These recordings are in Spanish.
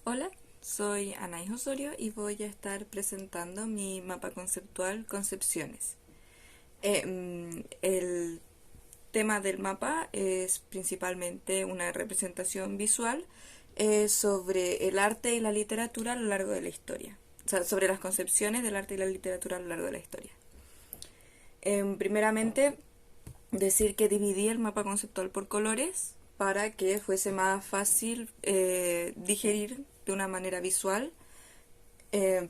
Hola, soy Anaís Osorio y voy a estar presentando mi mapa conceptual Concepciones. El tema del mapa es principalmente una representación visual sobre el arte y la literatura a lo largo de la historia. O sea, sobre las concepciones del arte y la literatura a lo largo de la historia. Primeramente, decir que dividí el mapa conceptual por colores para que fuese más fácil digerir de una manera visual.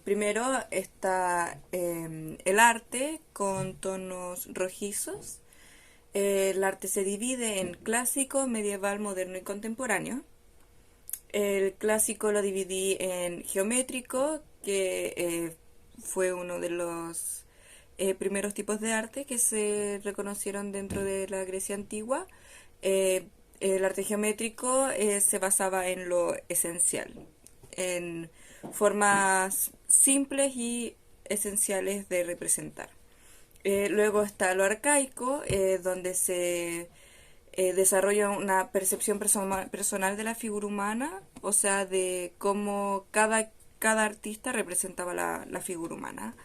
Primero está el arte con tonos rojizos. El arte se divide en clásico, medieval, moderno y contemporáneo. El clásico lo dividí en geométrico, que fue uno de los primeros tipos de arte que se reconocieron dentro de la Grecia antigua. El arte geométrico se basaba en lo esencial, en formas simples y esenciales de representar. Luego está lo arcaico, donde se desarrolla una percepción personal de la figura humana, o sea, de cómo cada artista representaba la figura humana.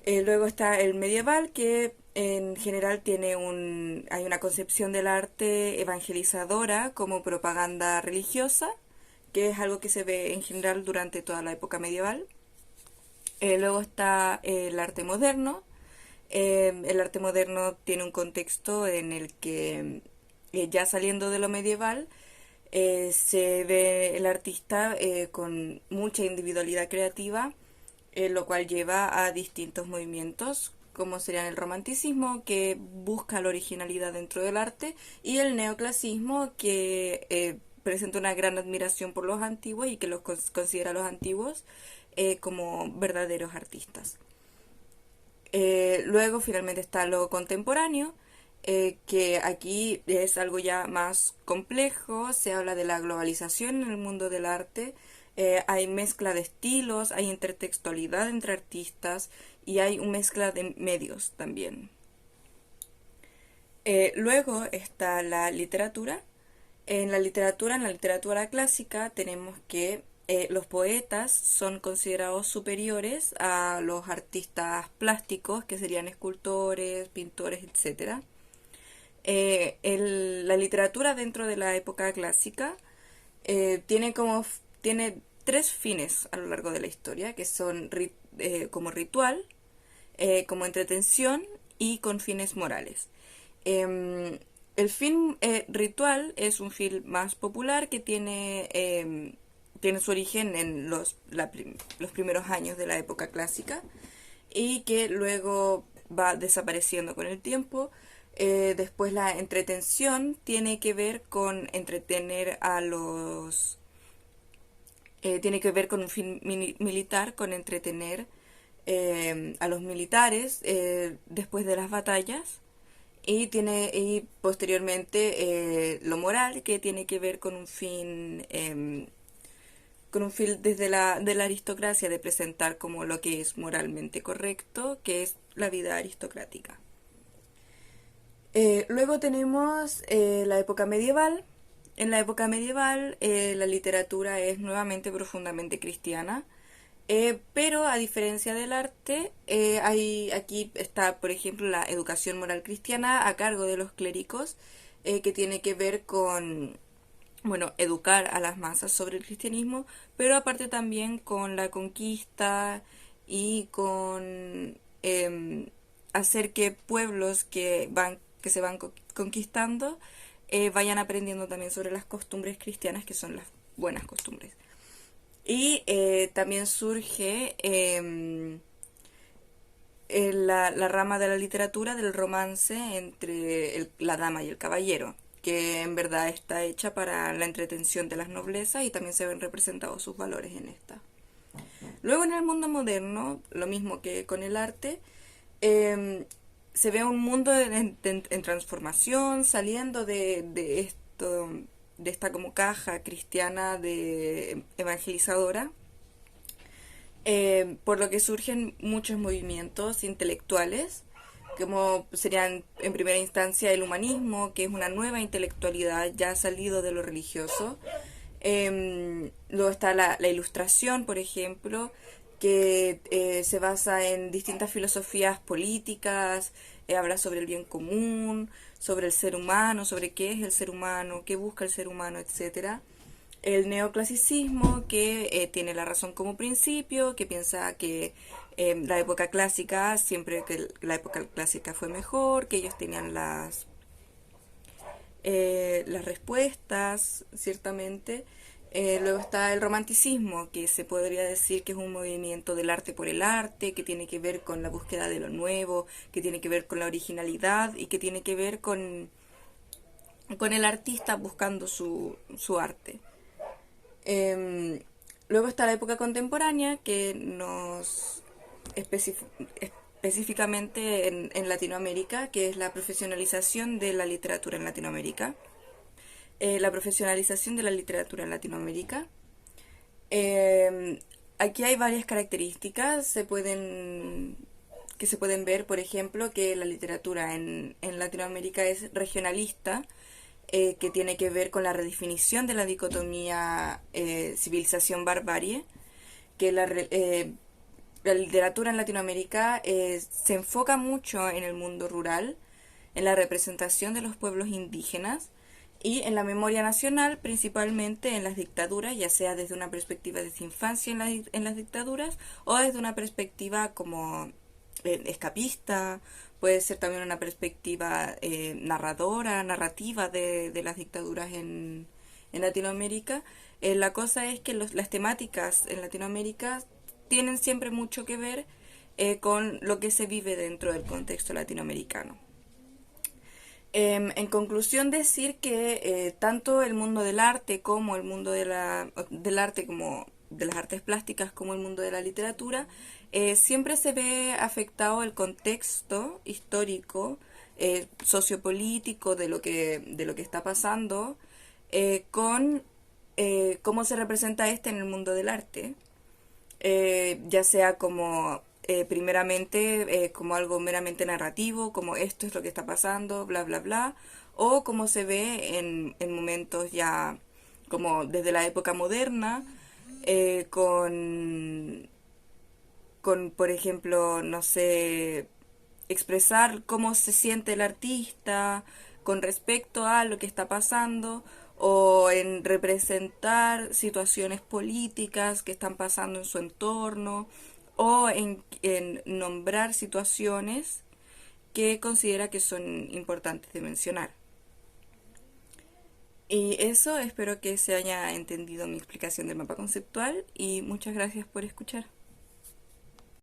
Luego está el medieval, que en general hay una concepción del arte evangelizadora como propaganda religiosa, que es algo que se ve en general durante toda la época medieval. Luego está el arte moderno. El arte moderno tiene un contexto en el que ya saliendo de lo medieval se ve el artista con mucha individualidad creativa, lo cual lleva a distintos movimientos como serían el romanticismo, que busca la originalidad dentro del arte, y el neoclasismo, que presenta una gran admiración por los antiguos y que los considera a los antiguos como verdaderos artistas. Luego finalmente está lo contemporáneo, que aquí es algo ya más complejo. Se habla de la globalización en el mundo del arte. Hay mezcla de estilos, hay intertextualidad entre artistas y hay una mezcla de medios también. Luego está la literatura. En la literatura clásica, tenemos que los poetas son considerados superiores a los artistas plásticos, que serían escultores, pintores, etc. La literatura dentro de la época clásica tiene tres fines a lo largo de la historia, que son como ritual, como entretención y con fines morales. El fin ritual es un film más popular que tiene su origen en los primeros años de la época clásica y que luego va desapareciendo con el tiempo. Después la entretención tiene que ver con entretener a los... tiene que ver con un fin militar, con entretener a los militares después de las batallas. Y posteriormente lo moral, que tiene que ver con un fin desde de la aristocracia, de presentar como lo que es moralmente correcto, que es la vida aristocrática. Luego tenemos la época medieval. En la época medieval la literatura es nuevamente profundamente cristiana, pero a diferencia del arte, aquí está, por ejemplo, la educación moral cristiana a cargo de los clérigos, que tiene que ver con, bueno, educar a las masas sobre el cristianismo, pero aparte también con la conquista y con hacer que pueblos que se van conquistando vayan aprendiendo también sobre las costumbres cristianas, que son las buenas costumbres. Y también surge la rama de la literatura del romance entre la dama y el caballero, que en verdad está hecha para la entretención de las noblezas y también se ven representados sus valores en esta. Luego en el mundo moderno, lo mismo que con el arte, se ve un mundo en transformación, saliendo de esto, de esta como caja cristiana de evangelizadora, por lo que surgen muchos movimientos intelectuales, como serían en primera instancia el humanismo, que es una nueva intelectualidad ya salido de lo religioso. Luego está la ilustración, por ejemplo, que se basa en distintas filosofías políticas, habla sobre el bien común, sobre el ser humano, sobre qué es el ser humano, qué busca el ser humano, etcétera. El neoclasicismo, que tiene la razón como principio, que piensa que la época clásica, siempre que la época clásica fue mejor, que ellos tenían las respuestas, ciertamente. Luego está el romanticismo, que se podría decir que es un movimiento del arte por el arte, que tiene que ver con la búsqueda de lo nuevo, que tiene que ver con la originalidad y que tiene que ver con el artista buscando su arte. Eh, Luego está la época contemporánea, que nos específicamente en Latinoamérica, que es la profesionalización de la literatura en Latinoamérica. La profesionalización de la literatura en Latinoamérica. Eh, Aquí hay varias características que se pueden ver, por ejemplo, que la literatura en Latinoamérica es regionalista, que tiene que ver con la redefinición de la dicotomía civilización-barbarie, que la literatura en Latinoamérica se enfoca mucho en el mundo rural, en la representación de los pueblos indígenas y en la memoria nacional, principalmente en las dictaduras, ya sea desde una perspectiva de infancia en las dictaduras o desde una perspectiva como escapista, puede ser también una perspectiva narradora, narrativa de las dictaduras en Latinoamérica. La cosa es que las temáticas en Latinoamérica tienen siempre mucho que ver con lo que se vive dentro del contexto latinoamericano. En conclusión, decir que tanto el mundo del arte como el mundo del arte como de las artes plásticas como el mundo de la literatura siempre se ve afectado el contexto histórico, sociopolítico de lo que está pasando con cómo se representa este en el mundo del arte, ya sea como primeramente como algo meramente narrativo, como esto es lo que está pasando, bla, bla, bla, o como se ve en momentos ya como desde la época moderna, con, por ejemplo, no sé, expresar cómo se siente el artista con respecto a lo que está pasando o en representar situaciones políticas que están pasando en su entorno o en nombrar situaciones que considera que son importantes de mencionar. Y eso, espero que se haya entendido mi explicación del mapa conceptual y muchas gracias por escuchar.